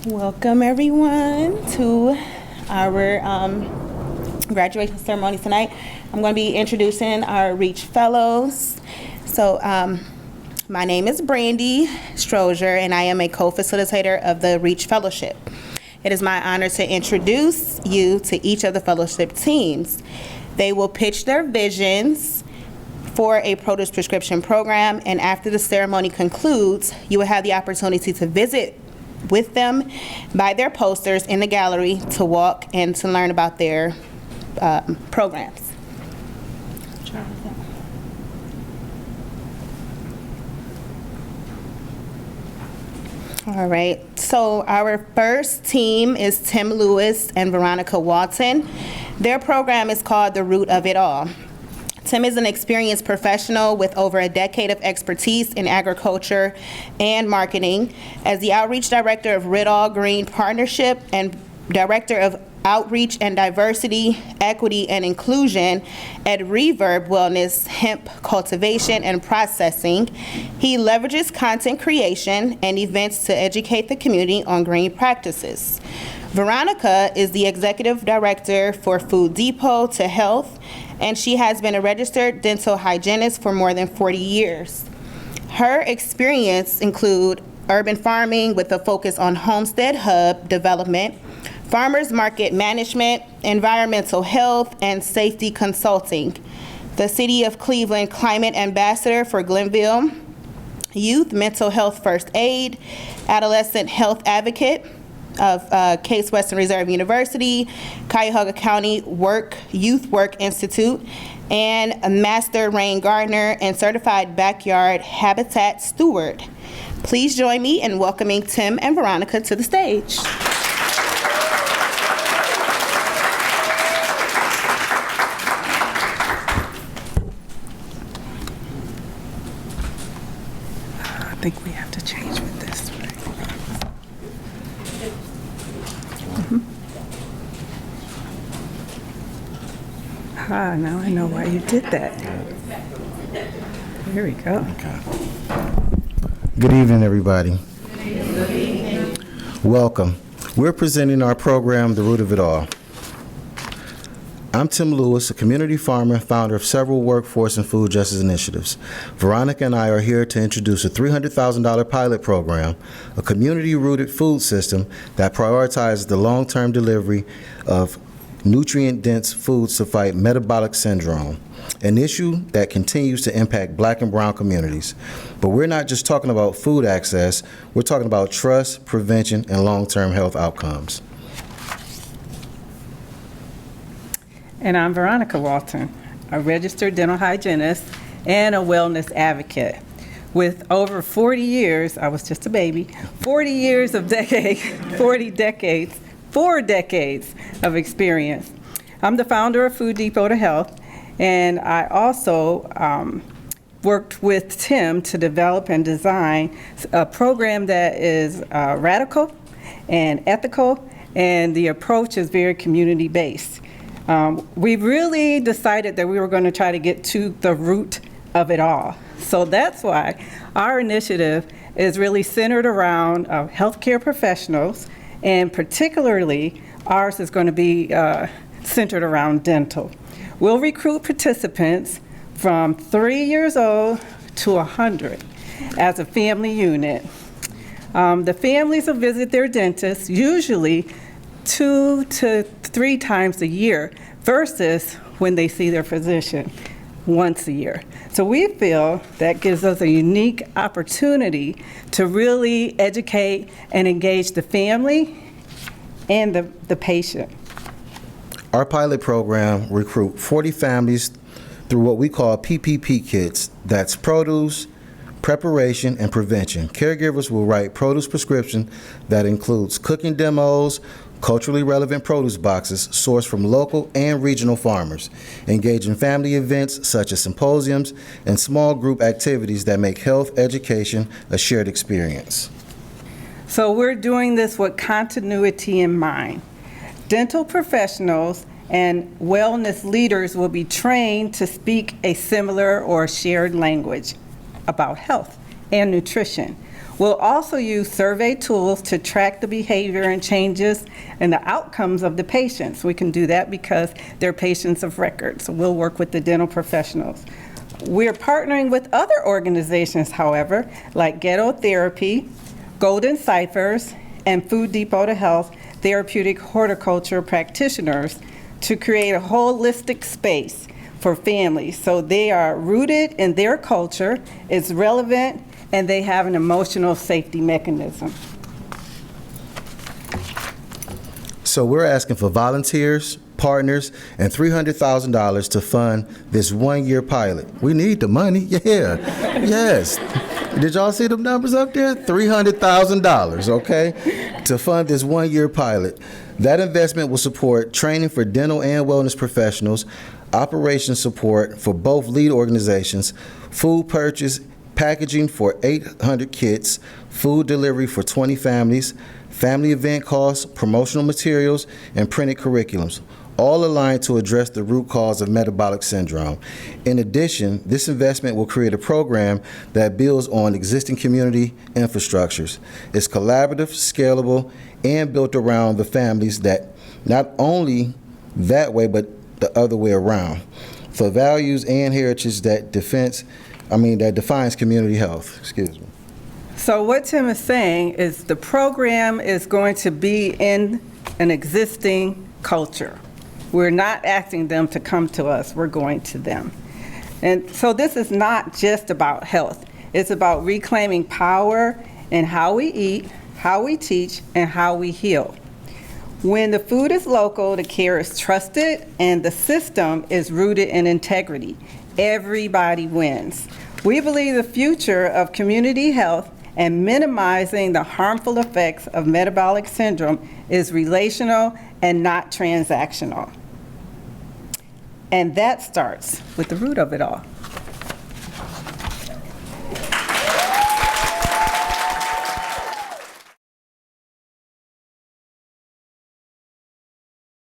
Welcome everyone to our graduation ceremony tonight. I'm going to be introducing our REACH Fellows. So my name is Brandy Strozier and I am a co-facilitator of the REACH Fellowship. It is my honor to introduce you to each of the fellowship teams. They will pitch their visions for a produce prescription program, and after the ceremony concludes, you will have the opportunity to visit with them, buy their posters in the gallery, to walk and to learn about their programs. All right, so our first team is Tim Lewis and Veronica Walton. Their program is called The Root of It All. Tim is an experienced professional with over a decade of expertise in agriculture and marketing. As the Outreach Director of Ridall Green Partnership and Director of Outreach and Diversity, Equity, and Inclusion at Reverb Wellness Hemp Cultivation and Processing, he leverages content creation and events to educate the community on green practices. Veronica is the Executive Director for Food Depot to Health, and she has been a registered dental hygienist for more than 40 years. Her experience include urban farming with a focus on homestead hub development, farmers market management, environmental health, and safety consulting, the City of Cleveland Climate Ambassador for Glenville, youth mental health first aid, adolescent health advocate of Case Western Reserve University, Cuyahoga County Youth Work Institute, and a Master Rain Gardener and Certified Backyard Habitat Steward. Please join me in welcoming Tim and Veronica to the stage. I think we have to change with this, right? Now I know why you did that. Here we go. Okay. Good evening, everybody. Good evening. Welcome. We're presenting our program, The Root of It All. I'm Tim Lewis, a community farmer, founder of several workforce and food justice initiatives. Veronica and I are here to introduce a $300,000 pilot program, a community-rooted food system that prioritizes the long-term delivery of nutrient-dense foods to fight metabolic syndrome, an issue that continues to impact Black and brown communities. But we're not just talking about food access, we're talking about trust, prevention, and long-term health outcomes. And I'm Veronica Walton, a registered dental hygienist and a wellness advocate. With over 40 years, I was just a baby, 40 years of four decades of experience. I'm the founder of Food Depot to Health, and I also worked with Tim to develop and design a program that is radical and ethical, and the approach is very community-based. We really decided that we were going to try to get to the root of it all. So that's why our initiative is really centered around healthcare professionals, and particularly ours is going to be centered around dental. We'll recruit participants from 3 years old to 100 as a family unit. The families will visit their dentist usually 2 to 3 times a year versus when they see their physician once a year. So we feel that gives us a unique opportunity to really educate and engage the family and the patient. Our pilot program recruit 40 families through what we call PPP kits. That's produce, preparation, and prevention. Caregivers will write produce prescription that includes cooking demos, culturally relevant produce boxes sourced from local and regional farmers, engage in family events such as symposiums and small group activities that make health education a shared experience. So we're doing this with continuity in mind. Dental professionals and wellness leaders will be trained to speak a similar or shared language about health and nutrition. We'll also use survey tools to track the behavior and changes and the outcomes of the patients. We can do that because they're patients of record, so we'll work with the dental professionals. We're partnering with other organizations, however, like Ghetto Therapy, Golden Ciphers, and Food Depot to Health therapeutic horticulture practitioners to create a holistic space for families. So they are rooted in their culture, it's relevant, and they have an emotional safety mechanism. So we're asking for volunteers, partners, and $300,000 to fund this one-year pilot. We need the money, yeah, yes. Did y'all see the numbers up there? $300,000, okay, to fund this one-year pilot. That investment will support training for dental and wellness professionals, operations support for both lead organizations, food purchase, packaging for 800 kits, food delivery for 20 families, family event costs, promotional materials, and printed curriculums, all aligned to address the root cause of metabolic syndrome. In addition, this investment will create a program that builds on existing community infrastructures. It's collaborative, scalable, and built around the families that not only that way, but the other way around, for values and heritage that defines community health. Excuse me. So what Tim is saying is the program is going to be in an existing culture. We're not asking them to come to us, we're going to them. And so this is not just about health. It's about reclaiming power in how we eat, how we teach, and how we heal. When the food is local, the care is trusted, and the system is rooted in integrity. Everybody wins. We believe the future of community health and minimizing the harmful effects of metabolic syndrome is relational and not transactional. And that starts with the root of it all.